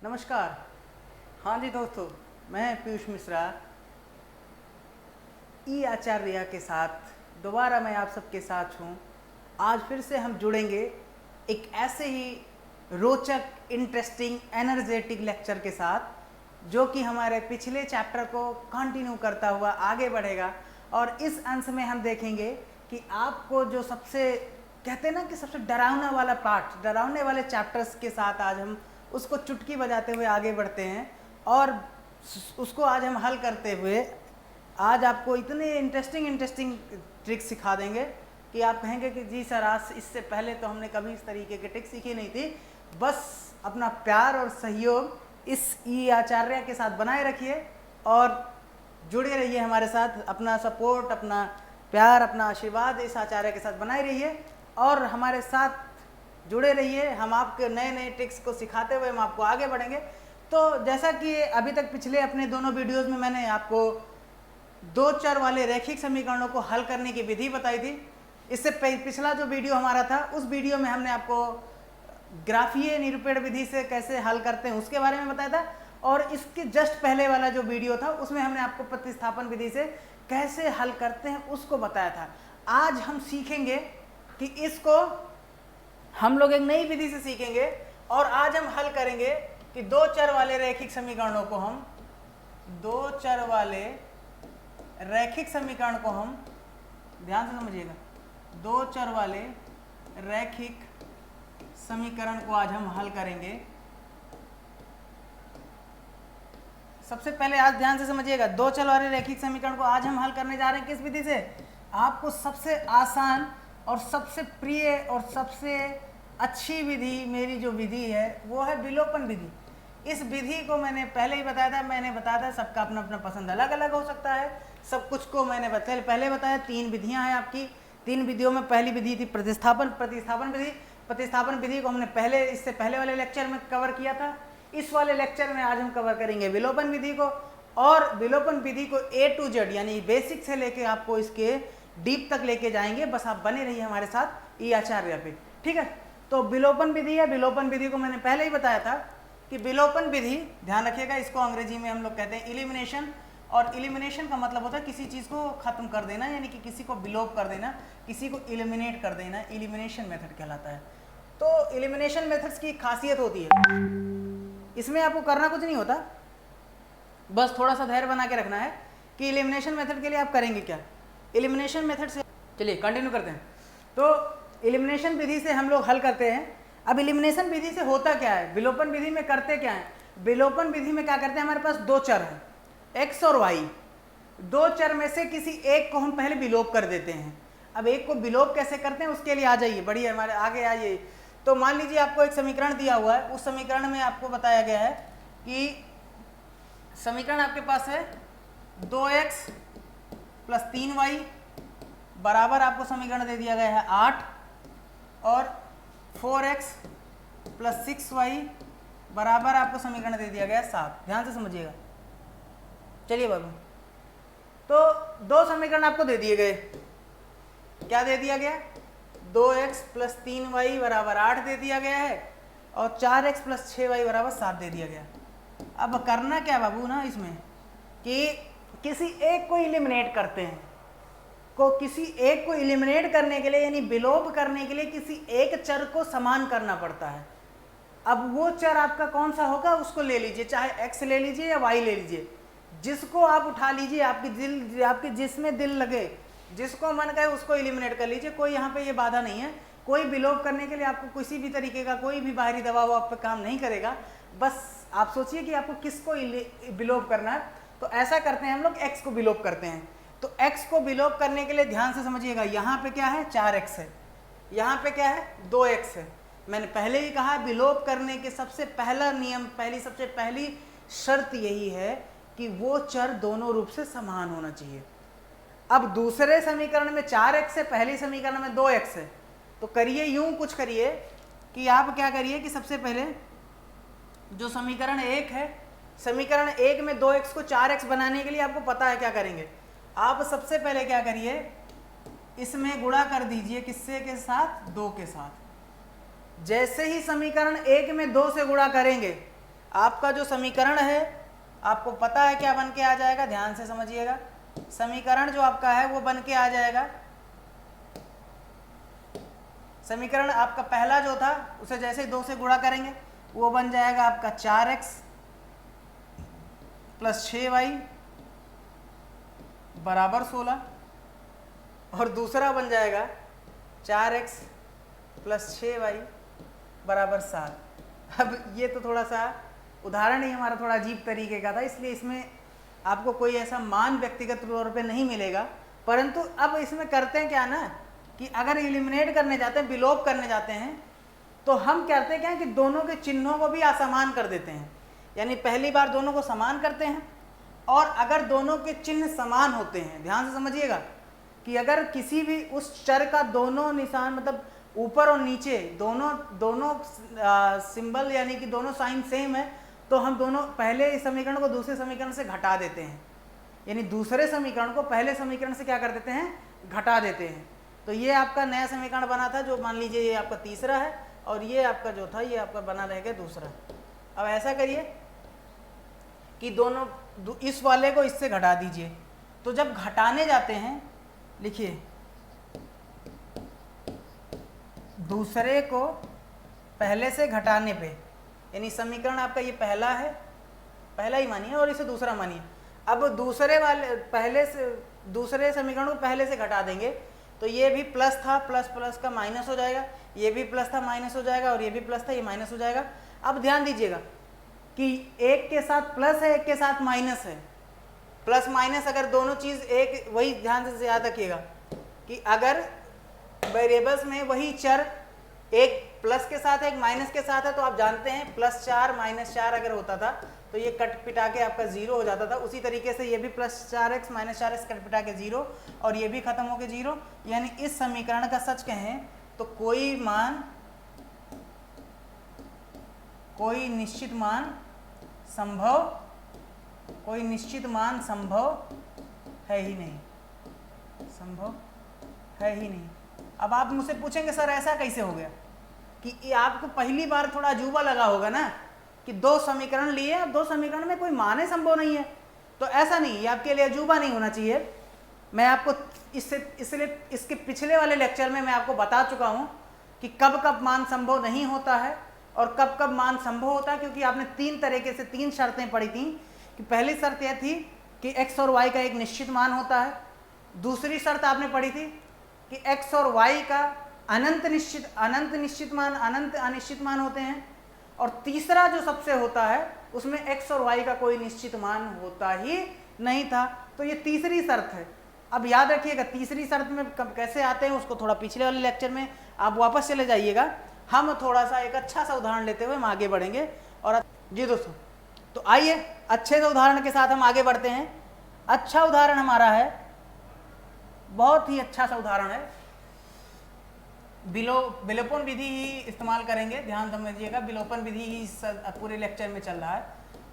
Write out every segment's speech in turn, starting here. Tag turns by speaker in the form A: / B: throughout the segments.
A: नमस्कार। हाँ जी दोस्तों, मैं पीयूष मिश्रा ई आचार्य के साथ दोबारा मैं आप सबके साथ हूँ। आज फिर से हम जुड़ेंगे एक ऐसे ही रोचक, इंटरेस्टिंग, एनर्जेटिक लेक्चर के साथ जो कि हमारे पिछले चैप्टर को कंटिन्यू करता हुआ आगे बढ़ेगा। और इस अंश में हम देखेंगे कि आपको जो सबसे कहते हैं ना कि सबसे डरावना वाला पार्ट, डरावने वाले चैप्टर्स के साथ आज हम उसको चुटकी बजाते हुए आगे बढ़ते हैं और उसको आज हम हल करते हुए आज आपको इतने इंटरेस्टिंग ट्रिक्स सिखा देंगे कि आप कहेंगे कि जी सर, आज इससे पहले तो हमने कभी इस तरीके के ट्रिक्स सीखी नहीं थी। बस अपना प्यार और सहयोग इस ई आचार्य के साथ बनाए रखिए और जुड़े रहिए हमारे साथ। अपना सपोर्ट, अपना प्यार, अपना आशीर्वाद इस आचार्य के साथ बनाए रहिए और हमारे साथ जुड़े रहिए। हम आपके नए नए ट्रिक्स को सिखाते हुए हम आपको आगे बढ़ेंगे। तो जैसा कि अभी तक पिछले अपने दोनों वीडियोज़ में मैंने आपको दो चर वाले रैखिक समीकरणों को हल करने की विधि बताई थी। इससे पिछला जो वीडियो हमारा था, उस वीडियो में हमने आपको ग्राफीय निरूपण विधि से कैसे हल करते हैं उसके बारे में बताया था। और इसके जस्ट पहले वाला जो वीडियो था उसमें हमने आपको प्रतिस्थापन विधि से कैसे हल करते हैं उसको बताया था। आज हम सीखेंगे कि इसको हम लोग एक नई विधि से सीखेंगे और आज हम हल करेंगे कि दो चर वाले रैखिक समीकरणों को हम ध्यान से समझिएगा, दो चर वाले रैखिक समीकरण को आज हम हल करेंगे। सबसे पहले आज ध्यान से समझिएगा, दो चर वाले रैखिक समीकरण को आज हम हल करने जा रहे हैं किस विधि से? आपको सबसे आसान और सबसे प्रिय और सबसे अच्छी विधि, मेरी जो विधि है वो है विलोपन विधि। इस विधि को मैंने पहले ही बताया था, सबका अपना अपना पसंद अलग अलग हो सकता है। सब कुछ को मैंने पहले बताया। तीन विधियां हैं आपकी। तीन विधियों में पहली विधि थी प्रतिस्थापन विधि। प्रतिस्थापन विधि को हमने इससे पहले वाले लेक्चर में कवर किया था। इस वाले लेक्चर में आज हम कवर करेंगे विलोपन विधि को। और विलोपन विधि को A to Z यानी बेसिक से लेके आपको इसके डीप तक लेके जाएंगे। बस आप बने रहिए हमारे साथ ई आचार्य पे, ठीक है। तो विलोपन विधि है। विलोपन विधि को मैंने पहले ही बताया था कि विलोपन विधि, ध्यान रखिएगा, इसको अंग्रेजी में हम लोग कहते हैं इलिमिनेशन। और इलिमिनेशन का मतलब होता है किसी चीज़ को खत्म कर देना, यानी कि किसी को विलोप कर देना, किसी को इलिमिनेट कर देना, इलिमिनेशन मेथड कहलाता है। तो इलिमिनेशन मेथड्स की खासियत होती है, इसमें आपको करना कुछ नहीं होता, बस थोड़ा सा धैर्य बना के रखना है कि इलिमिनेशन मेथड के लिए आप करेंगे क्या। एलिमिनेशन मेथड से चलिए कंटिन्यू करते हैं। तो एलिमिनेशन विधि से हम लोग हल करते हैं। अब एलिमिनेशन विधि से होता क्या है, विलोपन विधि में करते क्या है? विलोपन विधि में क्या करते हैं, हमारे पास दो चर हैं x और y। दो चर में से किसी एक को हम पहले विलोप कर देते हैं। अब एक को विलोप कैसे करते हैं उसके लिए आ जाइए, बढ़िए हमारे आगे आइए। तो मान लीजिए आपको एक समीकरण दिया हुआ है, उस समीकरण में आपको बताया गया है कि समीकरण आपके पास है 2x प्लस 3y बराबर, आपको समीकरण दे दिया गया है 8, और 4x प्लस 6y बराबर आपको समीकरण दे दिया गया है 7। ध्यान से समझिएगा। चलिए बाबू, तो दो समीकरण आपको दे दिए गए। क्या दे दिया गया? 2x प्लस 3y बराबर 8 दे दिया गया है और 4x प्लस 6y बराबर 7 दे दिया गया। अब करना क्या बाबू ना इसमें कि किसी एक को इलिमिनेट करते हैं। किसी एक को इलिमिनेट करने के लिए यानी विलोप करने के लिए किसी एक चर को समान करना पड़ता है। अब वो चर आपका कौन सा होगा उसको ले लीजिए, चाहे x ले लीजिए या y ले लीजिए, जिसको आप उठा लीजिए, आपके जिसमें दिल लगे, जिसको मन करे उसको इलिमिनेट कर लीजिए। कोई यहाँ पे ये बाधा नहीं है। कोई विलोप करने के लिए आपको किसी भी तरीके का कोई भी बाहरी दबाव आप पे काम नहीं करेगा। बस आप सोचिए कि आपको किसको विलोप करना है। तो ऐसा करते हैं हम लोग, x को विलोप करते हैं। तो x को विलोप करने के लिए ध्यान से समझिएगा, यहाँ पे क्या है 4x है, यहाँ पे क्या है 2x है। मैंने पहले ही कहा विलोप करने के सबसे पहला नियम, सबसे पहली शर्त यही है कि वो चर दोनों रूप से समान होना चाहिए। अब दूसरे समीकरण में 4x है, पहले समीकरण में 2x है। तो करिए यूं कुछ करिए कि आप क्या करिए कि सबसे पहले जो समीकरण 1 है, समीकरण 1 में 2x को 4x बनाने के लिए आपको पता है क्या करेंगे। आप सबसे पहले क्या करिए, इसमें गुणा कर दीजिए, किससे के साथ? 2 के साथ। जैसे ही समीकरण 1 में 2 से गुणा करेंगे, आपका जो समीकरण है आपको पता है क्या बन के आ जाएगा, ध्यान से समझिएगा। समीकरण जो आपका है वो बन के आ जाएगा, समीकरण आपका पहला जो था उसे जैसे ही 2 से गुणा करेंगे वो बन जाएगा आपका 4x प्लस 6y बराबर 16, और दूसरा बन जाएगा 4x प्लस 6y बराबर 7। अब ये तो थोड़ा सा उदाहरण ही हमारा थोड़ा अजीब तरीके का था, इसलिए इसमें आपको कोई ऐसा मान व्यक्तिगत तौर पे नहीं मिलेगा, परंतु अब इसमें करते हैं क्या ना कि अगर एलिमिनेट करने जाते हैं, विलोप करने जाते हैं, तो हम करते हैं क्या कि दोनों के चिन्हों को भी असमान कर देते हैं। यानी पहली बार दोनों को समान करते हैं, और अगर दोनों के चिन्ह समान होते हैं, ध्यान से समझिएगा कि अगर किसी भी उस चर का दोनों निशान मतलब ऊपर और नीचे दोनों सिंबल यानी कि दोनों साइन सेम है, तो हम दोनों पहले समीकरण को दूसरे समीकरण से घटा देते हैं, यानी दूसरे समीकरण को पहले समीकरण से क्या कर देते हैं, घटा देते हैं। तो ये आपका नया समीकरण बना था, जो मान लीजिए ये आपका तीसरा है, और ये आपका जो था ये आपका बना रहेगा दूसरा। अब ऐसा करिए कि दोनों इस वाले को इससे घटा दीजिए, तो जब घटाने जाते हैं लिखिए दूसरे को पहले से घटाने पे, यानी समीकरण आपका ये पहला है, पहला ही मानिए और इसे दूसरा मानिए। अब दूसरे समीकरण को पहले से घटा देंगे तो ये भी प्लस था, प्लस प्लस का माइनस हो जाएगा, ये भी प्लस था माइनस हो जाएगा, और ये भी प्लस था ये माइनस हो जाएगा। अब ध्यान दीजिएगा कि एक के साथ प्लस है, एक के साथ माइनस है। प्लस माइनस अगर दोनों चीज़ एक, वही ध्यान से याद रखिएगा कि अगर वेरिएबल्स में वही चर एक प्लस के साथ है एक माइनस के साथ है, तो आप जानते हैं +4 -4 अगर होता था तो ये कट पिटा के आपका 0 हो जाता था। उसी तरीके से ये भी +4x -4x कट पिटा के 0, और ये भी खत्म हो के 0। यानी इस समीकरण का सच कहें तो कोई निश्चित मान संभव है ही नहीं, संभव है ही नहीं। अब आप मुझसे पूछेंगे सर ऐसा कैसे हो गया, कि आपको पहली बार थोड़ा अजूबा लगा होगा ना कि 2 समीकरण लिए, अब 2 समीकरण में कोई मान ही संभव नहीं है। तो ऐसा नहीं, ये आपके लिए अजूबा नहीं होना चाहिए। मैं आपको इसलिए इसके पिछले वाले लेक्चर में मैं आपको बता चुका हूँ कि कब कब मान संभव नहीं होता है और कब कब मान संभव होता है, क्योंकि आपने 3 तरीके से 3 शर्तें पढ़ी थी। कि पहली शर्त यह थी कि x और y का एक निश्चित मान होता है। दूसरी शर्त आपने पढ़ी थी कि x और y का अनंत अनिश्चित मान होते हैं। और तीसरा जो सबसे होता है उसमें x और y का कोई निश्चित मान होता ही नहीं था। तो ये तीसरी शर्त है। अब याद रखिएगा तीसरी शर्त में कैसे आते हैं उसको थोड़ा पिछले वाले लेक्चर में आप वापस चले जाइएगा। हम थोड़ा सा एक अच्छा सा उदाहरण लेते हुए हम आगे बढ़ेंगे। और जी दोस्तों, तो आइए अच्छे से उदाहरण के साथ हम आगे बढ़ते हैं। अच्छा उदाहरण हमारा है, बहुत ही अच्छा सा उदाहरण है। विलोपन विधि ही इस्तेमाल करेंगे, ध्यान समझिएगा। विलोपन विधि ही पूरे लेक्चर में चल रहा है,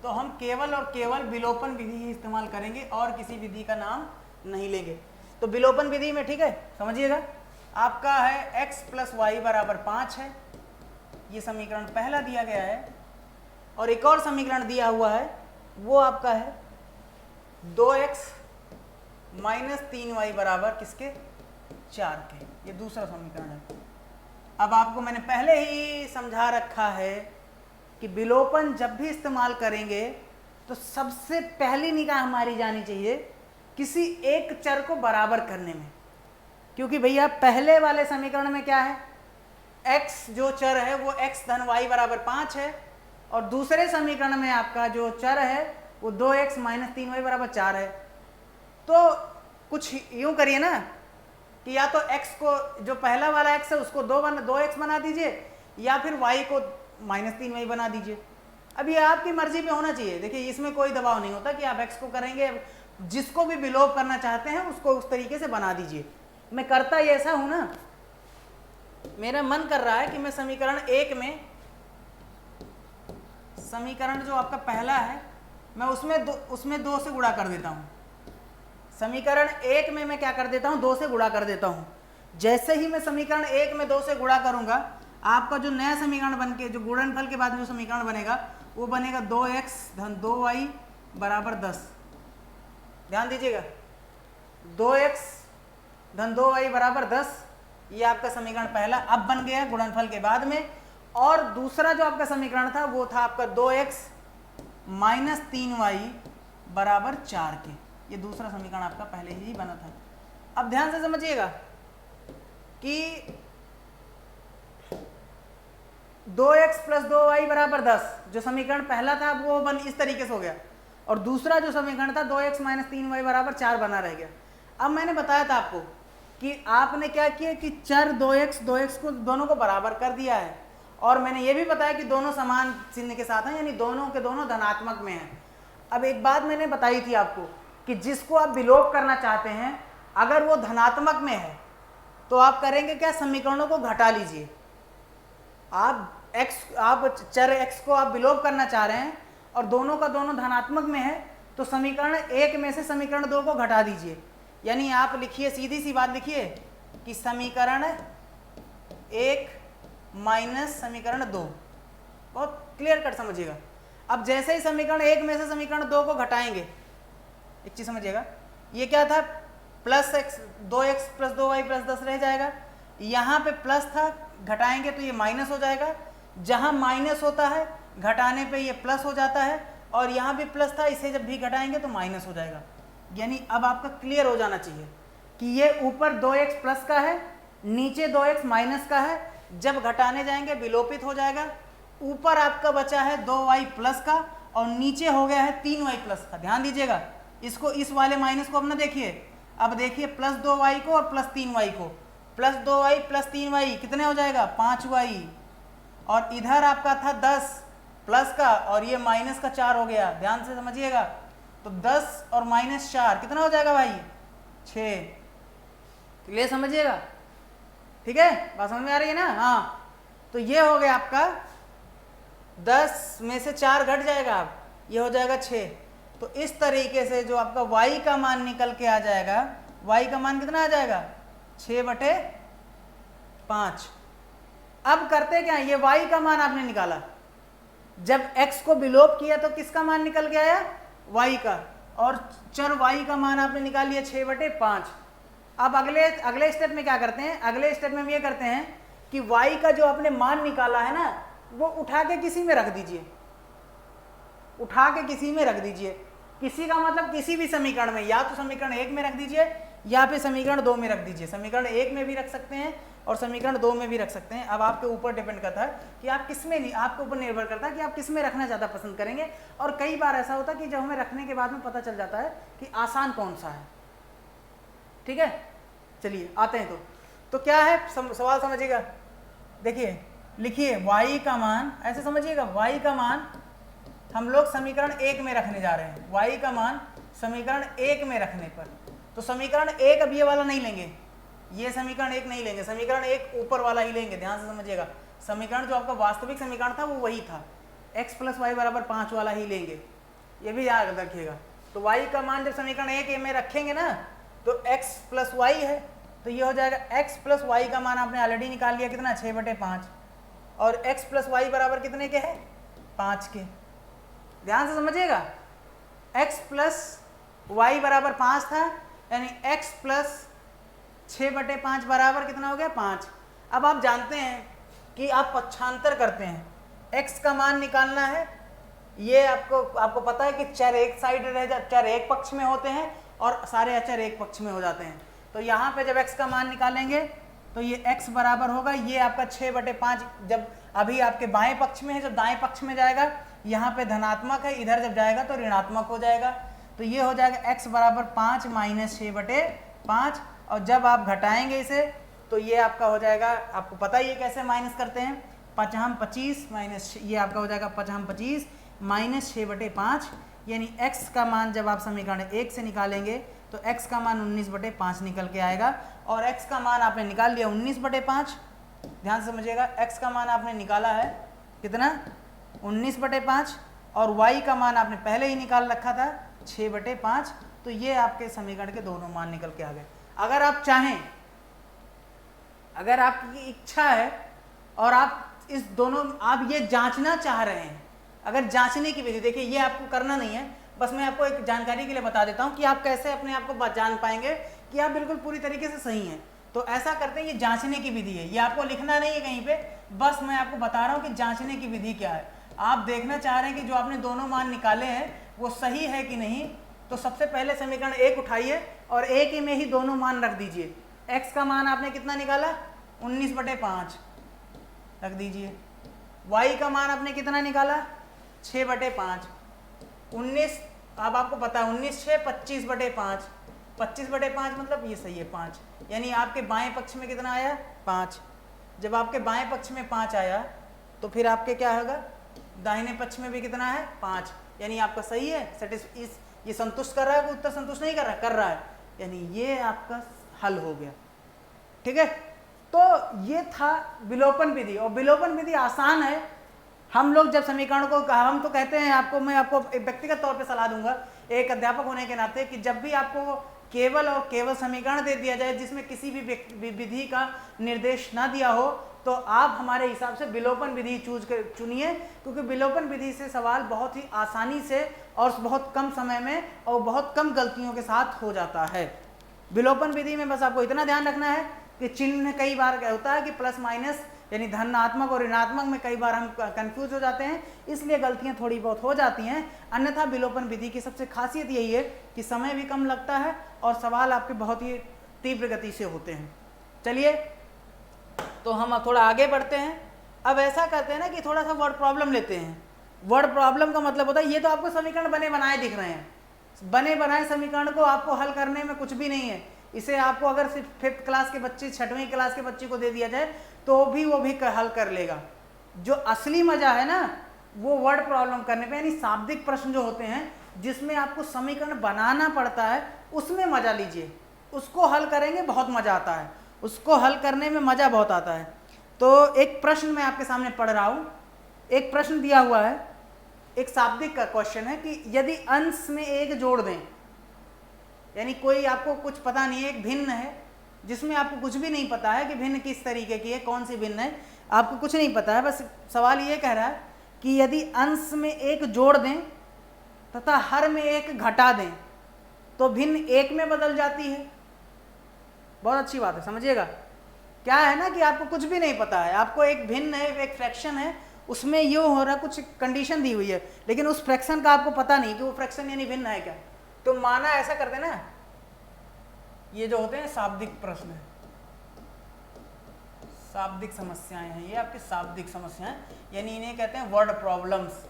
A: तो हम केवल और केवल विलोपन विधि ही इस्तेमाल करेंगे और किसी विधि का नाम नहीं लेंगे। तो विलोपन विधि में ठीक है, समझिएगा आपका है x + y = 5 है, ये समीकरण पहला दिया गया है। और एक और समीकरण दिया हुआ है वो आपका है 2x - 3y = किसके, 4 के। ये दूसरा समीकरण है। अब आपको मैंने पहले ही समझा रखा है कि विलोपन जब भी इस्तेमाल करेंगे तो सबसे पहली निगाह हमारी जानी चाहिए किसी एक चर को बराबर करने में। क्योंकि भैया पहले वाले समीकरण में क्या है, x जो चर है वो x धन y = 5 है, और दूसरे समीकरण में आपका जो चर है वो 2x - 3y = 4 है। तो कुछ यूं करिए ना कि या तो x को, जो पहला वाला x है उसको 2x बना दीजिए, या फिर y को -3y बना दीजिए। अब ये आपकी मर्जी पे होना चाहिए। देखिए इसमें कोई दबाव नहीं होता कि आप x को करेंगे, जिसको भी विलोप करना चाहते हैं उसको उस तरीके से बना दीजिए। मैं करता ही ऐसा हूं ना, मेरा मन कर रहा है कि मैं समीकरण 1 में, समीकरण जो आपका पहला है मैं उसमें 2 से गुणा कर देता हूं। समीकरण 1 में मैं क्या कर देता हूं, 2 से गुणा कर देता हूं। जैसे ही मैं समीकरण 1 में 2 से गुणा करूंगा, आपका जो नया समीकरण बनके, जो गुणनफल के बाद जो समीकरण बनेगा वो बनेगा 2x धन 2y बराबर 10। ध्यान दीजिएगा, 2x धन 2y बराबर 10, ये आपका समीकरण पहला अब बन गया गुणनफल के बाद में। और दूसरा जो आपका समीकरण था वो था आपका 2x माइनस 3y बराबर 4 के। ये दूसरा समीकरण आपका पहले ही बना था। अब ध्यान से समझिएगा कि 2x प्लस 2y बराबर 10 जो समीकरण पहला था वो बन इस तरीके से हो गया, और दूसरा जो समीकरण था 2x माइनस 3y बराबर 4 बना रह गया। अब मैंने बताया था आपको कि आपने क्या किया कि चर 2x को दोनों को बराबर कर दिया है, और मैंने ये भी बताया कि दोनों समान चिन्ह के साथ हैं, यानी दोनों के दोनों धनात्मक में हैं। अब एक बात मैंने बताई थी आपको कि जिसको आप विलोप करना चाहते हैं अगर वो धनात्मक में है तो आप करेंगे क्या, समीकरणों को घटा लीजिए। आप चर x को आप विलोप करना चाह रहे हैं और दोनों का दोनों धनात्मक में है, तो समीकरण 1 में से समीकरण 2 को घटा दीजिए। यानी आप लिखिए, सीधी सी बात लिखिए कि समीकरण 1 माइनस समीकरण 2। बहुत क्लियर कट समझिएगा। अब जैसे ही समीकरण 1 में से समीकरण 2 को घटाएंगे, एक चीज समझिएगा, ये क्या था, plus x 2x plus 2y plus 10 रह जाएगा। यहाँ पे प्लस था, घटाएंगे तो ये माइनस हो जाएगा। जहाँ माइनस होता है घटाने पे ये प्लस हो जाता है, और यहाँ भी प्लस था, इसे जब भी घटाएंगे तो माइनस हो जाएगा। यानी अब आपका क्लियर हो जाना चाहिए कि ये ऊपर 2x प्लस का है, नीचे 2x माइनस का है। जब घटाने जाएंगे विलोपित हो जाएगा। ऊपर आपका बचा है 2y प्लस का और नीचे हो गया है 3y प्लस का। ध्यान दीजिएगा, इसको इस वाले माइनस को अपना देखिए। अब देखिए प्लस 2y को और प्लस 3y को, प्लस 2y प्लस 3y कितने हो जाएगा, 5y। और इधर आपका था 10 प्लस का और ये माइनस का 4 हो गया। ध्यान से समझिएगा, तो 10 और माइनस 4 कितना हो जाएगा भाई, 6। क्लियर समझिएगा, ठीक है, बात समझ में आ रही है ना। हाँ, तो ये हो गया आपका 10 में से 4 घट जाएगा, अब ये हो जाएगा 6। तो इस तरीके से जो आपका y का मान निकल के आ जाएगा, y का मान कितना आ जाएगा, 6/5। अब करते क्या, ये y का मान आपने निकाला, जब x को विलोप किया तो किसका मान निकल के आया, y का, और चर y का मान आपने निकाल लिया 6/5। अब अगले स्टेप में क्या करते हैं, अगले स्टेप में हम ये करते हैं कि y का जो आपने मान निकाला है ना, वो उठा के किसी में रख दीजिए, उठा के किसी में रख दीजिए। किसी का मतलब किसी भी समीकरण में, या तो समीकरण 1 में रख दीजिए या फिर समीकरण 2 में रख दीजिए। समीकरण 1 में भी रख सकते हैं और समीकरण 2 में भी रख सकते हैं। अब आपके ऊपर डिपेंड करता है कि आप किस में, नहीं, आपके ऊपर निर्भर करता है कि आप किस में रखना ज़्यादा पसंद करेंगे। और कई बार ऐसा होता है कि जब हमें रखने के बाद में पता चल जाता है कि आसान कौन सा है। ठीक है, चलिए आते हैं। तो क्या है सवाल समझिएगा, देखिए लिखिए y का मान, ऐसे समझिएगा, y का मान हम लोग समीकरण 1 में रखने जा रहे हैं। y का मान समीकरण 1 में रखने पर, तो समीकरण 1 अब ये वाला नहीं लेंगे, ये समीकरण 1 नहीं लेंगे, समीकरण 1 ऊपर वाला ही लेंगे। ध्यान से समझिएगा, समीकरण जो आपका वास्तविक समीकरण था वो वही था, x प्लस वाई बराबर 5 वाला ही लेंगे, ये भी याद रखिएगा। तो y का मान जब समीकरण 1 में रखेंगे ना, तो x प्लस वाई है, तो ये हो जाएगा x प्लस वाई का मान आपने ऑलरेडी निकाल लिया, कितना, 6/5, और x प्लस वाई बराबर कितने के है, 5 के। ध्यान से समझिएगा, x प्लस वाई बराबर 5 था, यानी x प्लस 6/5 बराबर कितना हो गया, 5। अब आप जानते हैं कि आप पक्षांतर करते हैं, x का मान निकालना है। ये आपको पता है कि चर एक साइड रह जा, चर एक पक्ष में होते हैं और सारे अचर एक पक्ष में हो जाते हैं। तो यहाँ पे जब x का मान निकालेंगे तो ये x बराबर होगा, ये आपका 6/5 जब अभी आपके बाएं पक्ष में है, जब दाएं पक्ष में जाएगा यहाँ पे धनात्मक है, इधर जब जाएगा तो ऋणात्मक हो जाएगा। तो ये हो जाएगा x बराबर 5 माइनस 6/5, और जब आप घटाएंगे इसे तो ये आपका हो जाएगा, आपको पता ही है कैसे माइनस करते हैं, 5×25 माइनस, ये आपका हो जाएगा 5×25 माइनस 6/5, यानी x का मान जब आप समीकरण 1 से निकालेंगे तो x का मान 19/5 निकल के आएगा। और x का मान आपने निकाल लिया 19/5, ध्यान से समझिएगा, x का मान आपने निकाला है कितना, 19/5, और y का मान आपने पहले ही निकाल रखा था 6/5। तो ये आपके समीकरण के दोनों मान निकल के आ गए। अगर आप चाहें, अगर आपकी इच्छा है और आप इस दोनों, आप ये जांचना चाह रहे हैं अगर जांचने की विधि, देखिए ये आपको करना नहीं है, बस मैं आपको एक जानकारी के लिए बता देता हूँ कि आप कैसे अपने आप को जान पाएंगे कि आप बिल्कुल पूरी तरीके से सही हैं। तो ऐसा करते हैं, ये जांचने की विधि है, ये आपको लिखना नहीं है कहीं पे, बस मैं आपको बता रहा हूँ कि जांचने की विधि क्या है। आप देखना चाह रहे हैं कि जो आपने दोनों मान निकाले हैं वो सही है कि नहीं, तो सबसे पहले समीकरण 1 उठाइए और 1 में ही दोनों मान रख दीजिए। x का मान आपने कितना निकाला, 19/5 रख दीजिए। y का मान आपने कितना निकाला, 6/5। 19, अब आपको पता है 19 6 25/5, 25/5 मतलब ये सही है 5, यानी आपके बाएं पक्ष में कितना आया, 5। जब आपके बाएं पक्ष में 5 आया तो फिर आपके क्या होगा, दाहिने पक्ष में भी कितना है, 5, यानी आपका सही है। ये संतुष्ट कर रहा है, उत्तर संतुष्ट नहीं कर रहा है, यानी ये आपका हल हो गया। ठीक है, तो ये था विलोपन विधि, और विलोपन विधि आसान है। हम लोग जब समीकरण को हम तो कहते हैं, आपको मैं आपको व्यक्तिगत तौर पे सलाह दूंगा एक अध्यापक होने के नाते, कि जब भी आपको केवल और केवल समीकरण दे दिया जाए जिसमें किसी भी विधि का निर्देश ना दिया हो, तो आप हमारे हिसाब से विलोपन विधि चुनिए, क्योंकि विलोपन विधि से सवाल बहुत ही आसानी से और बहुत कम समय में और बहुत कम गलतियों के साथ हो जाता है। विलोपन विधि में बस आपको इतना ध्यान रखना है कि चिन्ह कई बार क्या होता है कि प्लस माइनस यानी धनात्मक और ऋणात्मक में कई बार हम कंफ्यूज हो जाते हैं, इसलिए गलतियां थोड़ी बहुत हो जाती हैं। अन्यथा विलोपन विधि की सबसे खासियत यही है कि समय भी कम लगता है और सवाल आपके बहुत ही तीव्र गति से होते हैं। चलिए, तो हम अब थोड़ा आगे बढ़ते हैं। अब ऐसा करते हैं ना कि थोड़ा सा वर्ड प्रॉब्लम लेते हैं। वर्ड प्रॉब्लम का मतलब होता है, ये तो आपको समीकरण बने बनाए दिख रहे हैं, बने बनाए समीकरण को आपको हल करने में कुछ भी नहीं है। इसे आपको अगर सिर्फ 5th क्लास के बच्चे, 6वीं क्लास के बच्चे को दे दिया जाए तो भी वो भी हल कर लेगा। जो असली मजा है ना, वो वर्ड प्रॉब्लम करने पे, यानी शाब्दिक प्रश्न जो होते हैं जिसमें आपको समीकरण बनाना पड़ता है, उसमें मजा लीजिए। उसको हल करेंगे बहुत मजा आता है, उसको हल करने में मजा बहुत आता है। तो एक प्रश्न मैं आपके सामने पढ़ रहा हूं। एक प्रश्न दिया हुआ है, एक शाब्दिक का क्वेश्चन है कि यदि अंश में एक जोड़ दें, यानी कोई आपको कुछ पता नहीं है, एक भिन्न है जिसमें आपको कुछ भी नहीं पता है कि भिन्न किस तरीके की है, कौन सी भिन्न है, आपको कुछ नहीं पता है। बस सवाल ये कह रहा है कि यदि अंश में एक जोड़ दें तथा हर में एक घटा दें तो भिन्न एक में बदल जाती है। बहुत अच्छी बात है, समझिएगा। क्या है ना कि आपको कुछ भी नहीं पता है, आपको एक भिन्न है, एक फ्रैक्शन है, उसमें ये हो रहा, कुछ कंडीशन दी हुई है, लेकिन उस फ्रैक्शन का आपको पता नहीं कि वो फ्रैक्शन यानी भिन्न है क्या। तो माना ऐसा करते ना, ये जो होते हैं शाब्दिक प्रश्न है, शाब्दिक समस्याएं हैं, ये आपकी शाब्दिक समस्याएं, यानी इन्हें कहते हैं वर्ड प्रॉब्लम्स।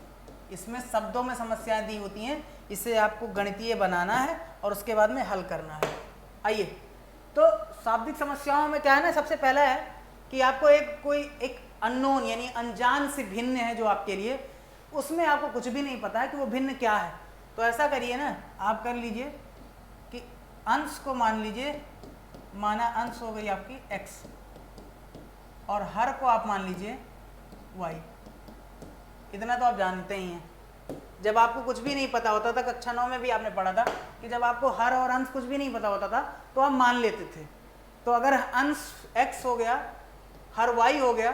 A: इसमें शब्दों में समस्याएं दी होती हैं, इसे आपको गणितीय बनाना है और उसके बाद में हल करना है। आइए, तो शाब्दिक समस्याओं में क्या है ना, सबसे पहला है कि आपको एक अननोन यानी अनजान से भिन्न है जो आपके लिए, उसमें आपको कुछ भी नहीं पता है कि वो भिन्न क्या है। तो ऐसा करिए ना, आप कर लीजिए कि अंश को मान लीजिए, माना अंश हो गई आपकी x, और हर को आप मान लीजिए y। इतना तो आप जानते ही हैं। जब आपको कुछ भी नहीं पता होता था, कक्षा 9 में भी आपने पढ़ा था कि जब आपको हर और अंश कुछ भी नहीं पता होता था तो आप मान लेते थे। तो अगर अंश x हो गया, हर y हो गया,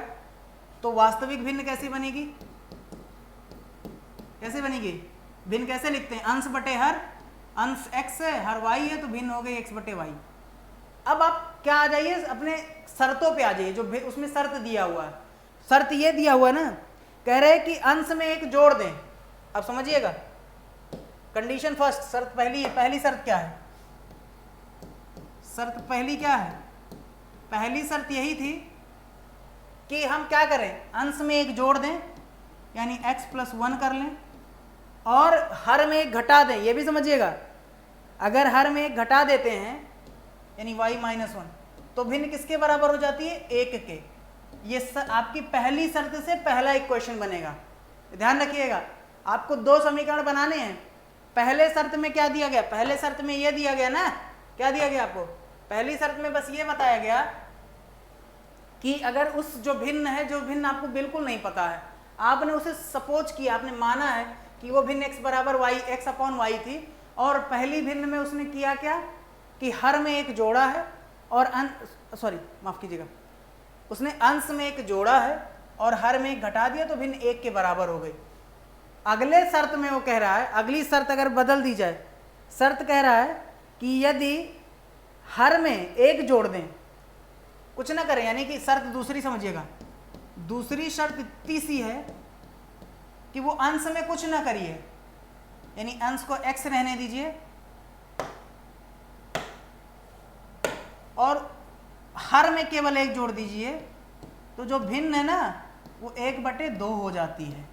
A: तो वास्तविक भिन्न कैसी बनेगी, कैसे बनेगी, भिन्न कैसे लिखते हैं, अंश बटे हर, अंश x है, हर y है, तो भिन्न हो गई x बटे y। अब आप क्या आ जाइए, अपने शर्तों पे आ जाइए, जो उसमें शर्त दिया हुआ है। शर्त ये दिया हुआ है ना, कह रहे हैं कि अंश में एक जोड़ दें। अब समझिएगा, कंडीशन फर्स्ट, शर्त पहली शर्त क्या है, शर्त पहली क्या है, पहली शर्त यही थी कि हम क्या करें, अंश में एक जोड़ दें, यानी x + 1 कर लें, और हर में एक घटा दें। ये भी समझिएगा, अगर हर में एक घटा देते हैं यानी y - 1, तो भिन्न किसके बराबर हो जाती है, 1 के। ये आपकी पहली शर्त से पहला एक क्वेश्चन बनेगा। ध्यान रखिएगा, आपको 2 समीकरण बनाने हैं। पहले शर्त में क्या दिया गया, पहले शर्त में ये दिया गया ना, क्या दिया गया आपको, पहली शर्त में बस ये बताया गया कि अगर उस जो भिन्न है, जो भिन्न आपको बिल्कुल नहीं पता है, आपने उसे सपोज किया, आपने माना है कि वो भिन्न x बराबर y, x/y थी, और पहली भिन्न में उसने किया क्या कि हर में एक जोड़ा है और माफ कीजिएगा, उसने अंश में एक जोड़ा है और हर में एक घटा दिया, तो भिन्न 1 के बराबर हो गई। अगले शर्त में वो कह रहा है, अगली शर्त अगर बदल दी जाए, शर्त कह रहा है कि यदि हर में एक जोड़ दें, कुछ ना करें, यानी कि शर्त दूसरी समझिएगा, दूसरी शर्त इतनी सी है कि वो अंश में कुछ ना करिए, यानी अंश को x रहने दीजिए और हर में केवल एक जोड़ दीजिए, तो जो भिन्न है ना वो 1/2 हो जाती है।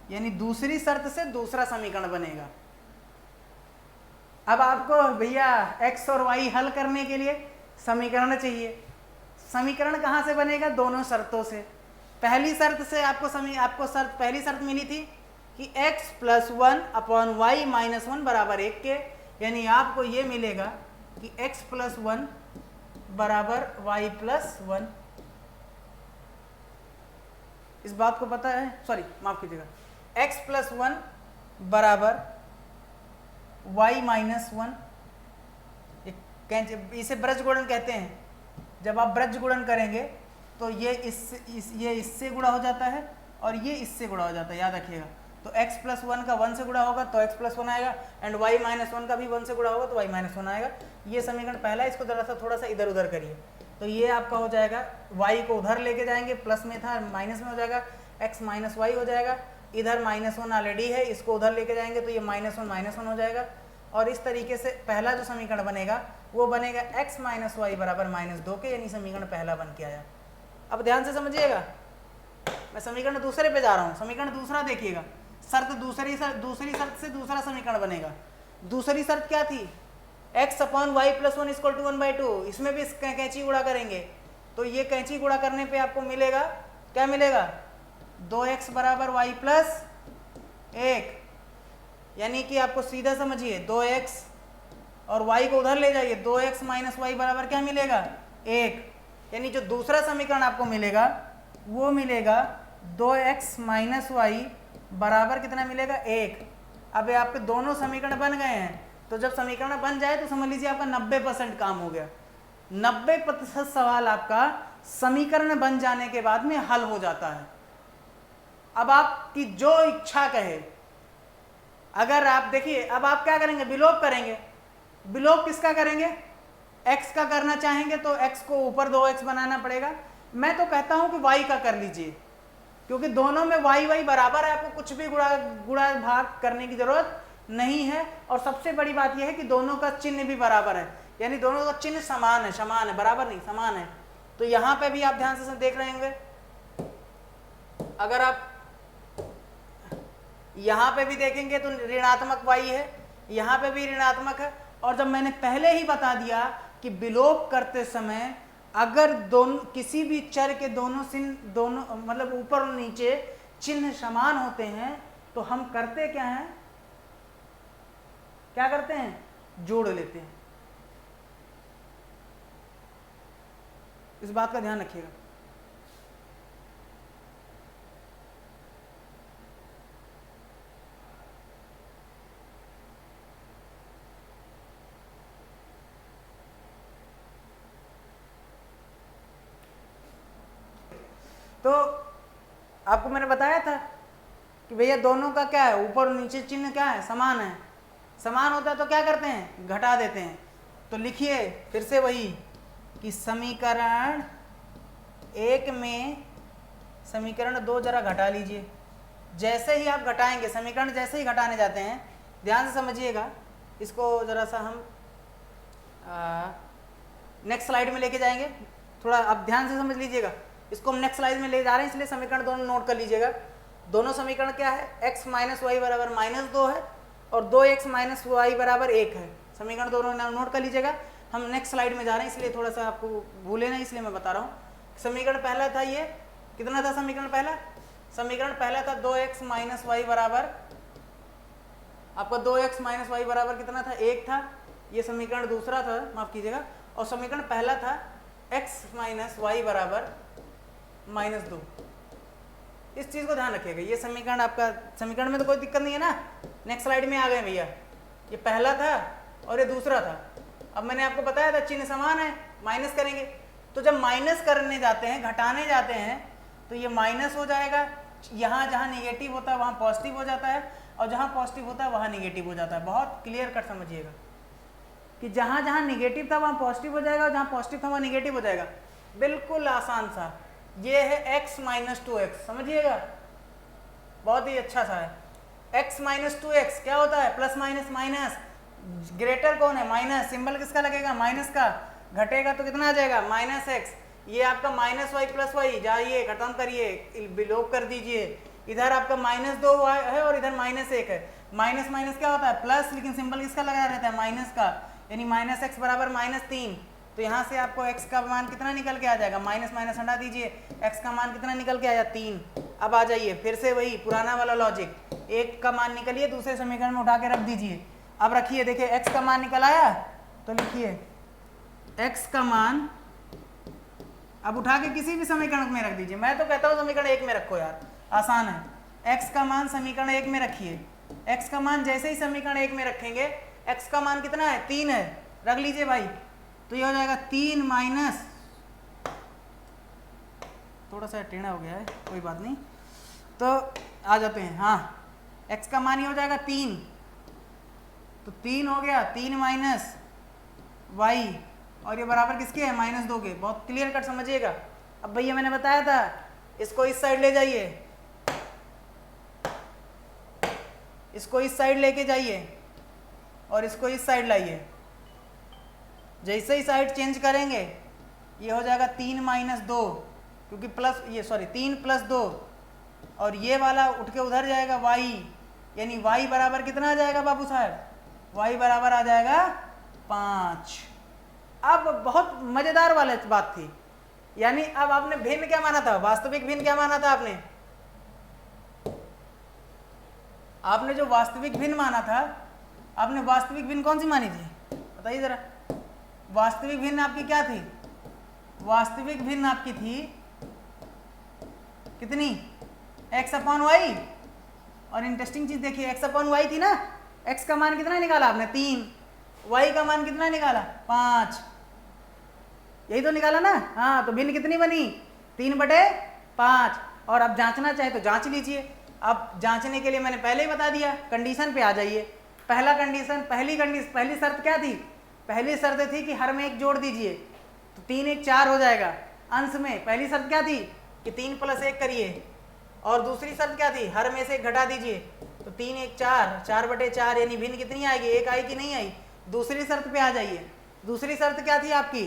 A: यानी दूसरी शर्त से दूसरा समीकरण बनेगा। अब आपको भैया x और y हल करने के लिए समीकरण चाहिए। समीकरण कहाँ से बनेगा? दोनों शर्तों से। पहली शर्त से पहली शर्त मिली थी कि x + 1 / y - 1 = 1 के, यानी आपको ये मिलेगा कि x + 1 = y + 1। इस बात को पता है? सॉरी माफ कीजिएगा, x + 1 = y - 1। इसे ब्रज गुणन कहते हैं। जब आप ब्रज गुणन करेंगे तो ये इससे गुणा हो जाता है और ये इससे गुणा हो जाता है, याद रखिएगा। तो x + 1 का 1 से गुणा होगा तो x + 1 आएगा, एंड y - 1 का भी 1 से गुणा होगा तो y - 1 आएगा। ये समीकरण पहला है, इसको थोड़ा सा इधर उधर करिए तो ये आपका हो जाएगा, y को उधर लेके जाएंगे, प्लस में था माइनस में हो जाएगा, x - y हो जाएगा। इधर -1 ऑलरेडी है, इसको उधर लेके जाएंगे तो ये -1 हो जाएगा। और इस तरीके से पहला जो समीकरण बनेगा वो बनेगा x - y = -2 के, यानी समीकरण पहला बन के आया। अब ध्यान से समझिएगा, मैं समीकरण दूसरे पे जा रहा हूँ। समीकरण दूसरा देखिएगा, दूसरी शर्त से दूसरा समीकरण बनेगा। दूसरी शर्त क्या थी? x / y + 1 = 1/2। इसमें भी कैंची गुणा करेंगे तो ये कैंची गुणा करने पे आपको मिलेगा, क्या मिलेगा? 2x = y + 1, यानी कि आपको सीधा समझिए 2x और y को उधर ले जाइए, 2x - y बराबर क्या मिलेगा? 1। यानी जो दूसरा समीकरण आपको मिलेगा वो मिलेगा 2x - y बराबर कितना मिलेगा? 1। अब ये आपके दोनों समीकरण बन गए हैं, तो जब समीकरण बन जाए तो समझ लीजिए आपका 90% काम हो गया। 90% सवाल आपका समीकरण बन जाने के बाद में हल हो जाता है। अब आपकी जो इच्छा कहे, अगर आप देखिए, अब आप क्या करेंगे? विलोप करेंगे। विलोप किसका करेंगे? x का करना चाहेंगे तो x को ऊपर 2x बनाना पड़ेगा। मैं तो कहता हूं कि y का कर लीजिए, क्योंकि दोनों में y बराबर है, आपको कुछ भी गुणा भाग करने की जरूरत नहीं है। और सबसे बड़ी बात यह है कि दोनों का चिन्ह भी बराबर है, यानी दोनों का चिन्ह समान है, बराबर नहीं, समान है। तो यहां पे भी आप ध्यान से देख रहे होंगे, अगर आप यहाँ पे भी देखेंगे तो ऋणात्मक y है, यहाँ पे भी ऋणात्मक है। और जब मैंने पहले ही बता दिया कि विलोप करते समय अगर किसी भी चर के दोनों मतलब ऊपर और नीचे चिन्ह समान होते हैं तो हम करते क्या हैं? क्या करते हैं? जोड़ लेते हैं। इस बात का ध्यान रखिएगा। तो आपको मैंने बताया था कि भैया दोनों का क्या है, ऊपर और नीचे चिन्ह क्या है? समान है। समान होता है तो क्या करते हैं? घटा देते हैं। तो लिखिए फिर से वही कि समीकरण 1 में समीकरण 2 जरा घटा लीजिए। जैसे ही आप घटाएंगे, समीकरण जैसे ही घटाने जाते हैं, ध्यान से समझिएगा, इसको जरा सा हम नेक्स्ट स्लाइड में लेके जाएंगे। थोड़ा आप ध्यान से समझ लीजिएगा, इसको हम नेक्स्ट स्लाइड में ले जा रहे हैं, इसलिए समीकरण दोनों नोट कर लीजिएगा। दोनों समीकरण क्या है? x - y बराबर -2 है और 2x - y बराबर 1 है। समीकरण दोनों नोट कर लीजिएगा। हम नेक्स्ट स्लाइड में जा रहे हैं, इसलिए थोड़ा सा आपको भूले ना, इसलिए मैं बता रहा हूँ। समीकरण पहला था, ये कितना था समीकरण पहला? समीकरण पहला था 2x - y बराबर, आपका 2x - y बराबर कितना था? 1 था। ये समीकरण दूसरा था, माफ कीजिएगा। और समीकरण पहला था x - y बराबर -2। इस चीज को ध्यान रखिएगा। ये समीकरण आपका, समीकरण में तो कोई दिक्कत नहीं है ना। नेक्स्ट स्लाइड में आ गए भैया, ये पहला था और ये दूसरा था। अब मैंने आपको बताया था चिन्ह समान है, माइनस करेंगे। तो जब माइनस करने जाते हैं, घटाने जाते हैं, तो ये माइनस हो जाएगा, यहाँ जहाँ निगेटिव होता है वहाँ पॉजिटिव हो जाता है, और जहाँ पॉजिटिव होता है वहाँ निगेटिव हो जाता है। बहुत क्लियर कट समझिएगा कि जहाँ जहाँ निगेटिव था वहाँ पॉजिटिव हो जाएगा, और जहाँ पॉजिटिव था वहाँ निगेटिव हो जाएगा। बिल्कुल आसान सा। ये है x माइनस 2x, समझिएगा, बहुत ही अच्छा सा है। x माइनस 2x क्या होता है? प्लस माइनस माइनस, ग्रेटर कौन है? माइनस। सिंबल किसका लगेगा? माइनस का। घटेगा तो कितना आ जाएगा? Minus x. ये आपका माइनस वाई प्लस वाई, जाइए खत्म करिए, विलोप कर दीजिए। इधर आपका -2 है और इधर -1 है। माइनस माइनस क्या होता है? प्लस, लेकिन सिंबल किसका लगाया रहता है? माइनस का, यानी माइनस एक्स बराबर -3। तो यहाँ से आपको x का मान कितना निकल के आ जाएगा? माइनस माइनस हटा दीजिए, x का मान कितना निकल के आया? 3। अब आ जाइए फिर से वही पुराना वाला लॉजिक, एक का मान निकलिए दूसरे समीकरण में उठा के रख दीजिए। अब रखिए, देखिए x का मान निकल आया, तो लिखिए x का मान अब उठा के किसी भी समीकरण में रख दीजिए। मैं तो कहता हूँ समीकरण 1 में रखो यार, आसान है। x का मान समीकरण 1 में रखिए। x का मान जैसे ही समीकरण 1 में रखेंगे, x का मान कितना है? 3 है, रख लीजिए भाई। तो ये हो जाएगा 3 माइनस, थोड़ा सा टेढ़ा हो गया है, कोई बात नहीं, तो आ जाते हैं। हाँ, x का मान ये हो जाएगा 3, तो 3 हो गया, 3 माइनस y, और ये बराबर किसके है? -2 के। बहुत क्लियर कट समझिएगा। अब भैया मैंने बताया था, इसको इस साइड ले जाइए, इसको इस साइड लेके जाइए, और इसको इस साइड लाइए। जैसे ही साइड चेंज करेंगे, ये हो जाएगा 3 माइनस 2, क्योंकि प्लस, ये सॉरी 3 प्लस 2, और ये वाला उठ के उधर जाएगा y, यानी y बराबर कितना आ जाएगा बाबू साहब? y बराबर आ जाएगा 5। अब बहुत मजेदार वाली बात थी, यानी अब आपने भिन्न क्या माना था? वास्तविक भिन्न क्या माना था आपने? आपने जो वास्तविक भिन्न माना था, आपने वास्तविक भिन्न कौन सी मानी थी? बताइए जरा। वास्तविक भिन्न आपकी क्या थी? वास्तविक भिन्न आपकी थी कितनी? x upon y. और इंटरेस्टिंग चीज देखिए, x अपॉन वाई थी ना, x का मान कितना निकाला आपने? 3। y का मान कितना निकाला? 5। यही तो निकाला ना? हाँ, तो भिन्न कितनी बनी? 3/5। और अब जांचना चाहे तो जांच लीजिए। अब जांचने के लिए मैंने पहले ही बता दिया, कंडीशन पे आ जाइए। पहली शर्त क्या थी? पहली शर्त थी कि हर में एक जोड़ दीजिए, तो 3 1 4 हो जाएगा। अंश में पहली शर्त क्या थी? कि 3 + 1 करिए। और दूसरी शर्त क्या थी? हर में से 1 घटा दीजिए, तो 3 1 4, 4/4, यानी भिन्न कितनी आएगी? 1 आई कि नहीं आई? दूसरी शर्त पे आ जाइए। दूसरी शर्त क्या थी आपकी?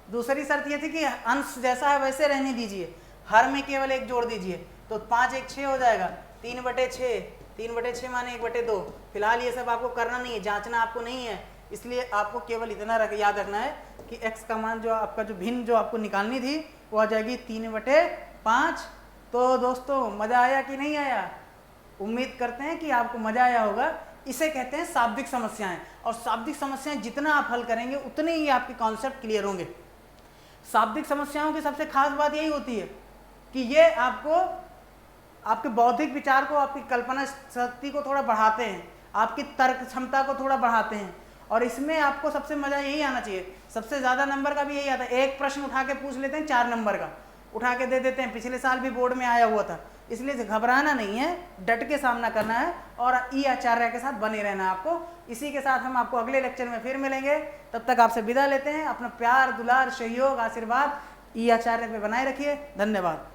A: दूसरी शर्त ये थी कि अंश जैसा है वैसे रहने दीजिए, हर में केवल 1 जोड़ दीजिए, तो 5 1 6 हो जाएगा। 3/6, 3/6 माने 1/2। फिलहाल ये सब आपको करना नहीं है, जांचना आपको नहीं है, इसलिए आपको केवल इतना याद रखना है कि x का मान जो आपका जो भिन्न जो आपको निकालनी थी वो आ जाएगी 3/5। तो दोस्तों मज़ा आया कि नहीं आया? उम्मीद करते हैं कि आपको मज़ा आया होगा। इसे कहते हैं शाब्दिक समस्याएं, और शाब्दिक समस्याएं जितना आप हल करेंगे उतने ही आपके कॉन्सेप्ट क्लियर होंगे। शाब्दिक समस्याओं की सबसे खास बात यही होती है कि ये आपको आपके बौद्धिक विचार को, आपकी कल्पना शक्ति को थोड़ा बढ़ाते हैं, आपकी तर्क क्षमता को थोड़ा बढ़ाते हैं, और इसमें आपको सबसे मज़ा यही आना चाहिए। सबसे ज़्यादा नंबर का भी यही आता है। एक प्रश्न उठा के पूछ लेते हैं 4 नंबर का, उठा के दे देते हैं। पिछले साल भी बोर्ड में आया हुआ था, इसलिए घबराना नहीं है, डट के सामना करना है, और ई आचार्य के साथ बने रहना है आपको। इसी के साथ हम आपको अगले लेक्चर में फिर मिलेंगे। तब तक आपसे विदा लेते हैं। अपना प्यार, दुलार, सहयोग, आशीर्वाद ई आचार्य पे बनाए रखिए। धन्यवाद।